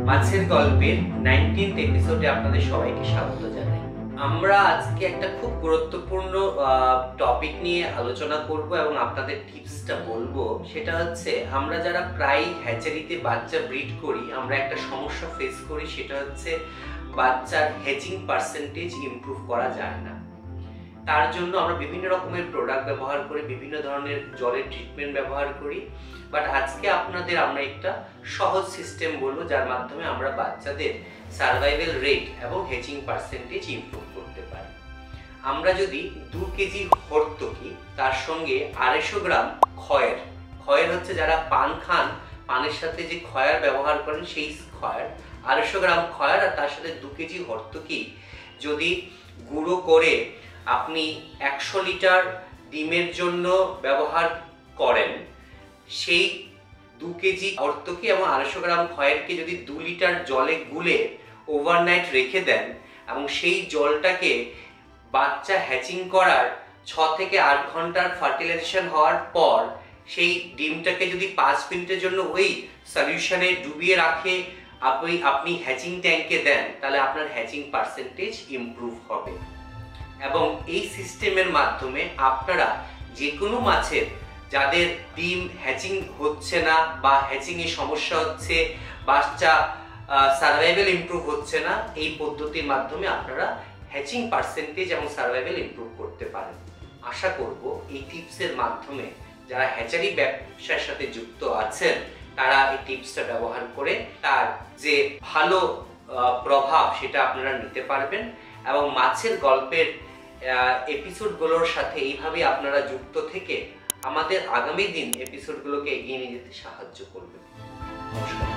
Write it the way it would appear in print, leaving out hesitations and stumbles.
মাছের গল্পের 19th এপিসোডে আপনাদের সবাইকে স্বাগত জানাই। আমরা আজকে একটা খুব গুরুত্বপূর্ণ টপিক নিয়ে আলোচনা করব এবং আপনাদের টিপসটা বলবো। সেটা হচ্ছে, আমরা যারা প্রায় হ্যাচারিতে বাচ্চা ব্রিড করি, আমরা একটা সমস্যা ফেস করি, সেটা হচ্ছে বাচ্চার হ্যাচিং পার্সেন্টেজ ইমপ্রুভ করা যায় না। তার জন্য আমরা বিভিন্ন রকমের প্রোডাক্ট ব্যবহার করি, বিভিন্ন ধরনের জলের ট্রিটমেন্ট ব্যবহার করি। বাট আজকে আপনাদের আমরা একটা সহজ সিস্টেম বলবো, যার মাধ্যমে আমরা বাচ্চাদের সার্ভাইভাল রেট এবং হ্যাচিং পার্সেন্টেজ ইমপ্রুভ করতে পারি। আমরা যদি 2 কেজি হর্তকি, তার সঙ্গে 250 গ্রাম খয়ের হচ্ছে যারা পান খান, পানের সাথে যে খয়ার ব্যবহার করেন সেই খয়ার, 250 গ্রাম খয়ার আর তার সাথে 2 কেজি হর্তকি যদি গুঁড়ো করে আপনি 100 লিটার ডিমের জন্য ব্যবহার করেন, সেই 2 কেজি হর্তকি এবং 250 গ্রাম খয়েরকে যদি 2 লিটার জলে গুলে ওভারনাইট রেখে দেন এবং সেই জলটাকে বাচ্চা হ্যাচিং করার 6 থেকে 8 ঘন্টার ফার্টিলাইজেশন হওয়ার পর সেই ডিমটাকে যদি 5 মিনিটের জন্য ওই সলিউশনে ডুবিয়ে রাখে আপনি হ্যাচিং ট্যাঙ্কে দেন, তাহলে আপনার হ্যাচিং পার্সেন্টেজ ইমপ্রুভ হবে। এবং এই সিস্টেমের মাধ্যমে আপনারা যে কোনো মাছের যাদের ডিম হ্যাচিং হচ্ছে না বা হ্যাচিং এর সমস্যা হচ্ছে, বাচ্চা সার্ভাইভাল ইমপ্রুভ হচ্ছে না, এই পদ্ধতির মাধ্যমে আপনারা হ্যাচিং পার্সেন্টেজ এবং সার্ভাইভাল ইমপ্রুভ করতে পারেন। আশা করব এই টিপসের মাধ্যমে যারা হ্যাচারি ব্যবসার সাথে যুক্ত আছেন তারা এই টিপসটা ব্যবহার করে তার যে ভালো প্রভাব সেটা আপনারা নিতে পারবেন এবং মাছের গল্পের এপিসোডগুলোর সাথে এইভাবে আপনারা যুক্ত থেকে আমাদের আগামী দিন এপিসোডগুলোকে এগিয়ে নিয়ে যেতে সাহায্য করবেন। নমস্কার।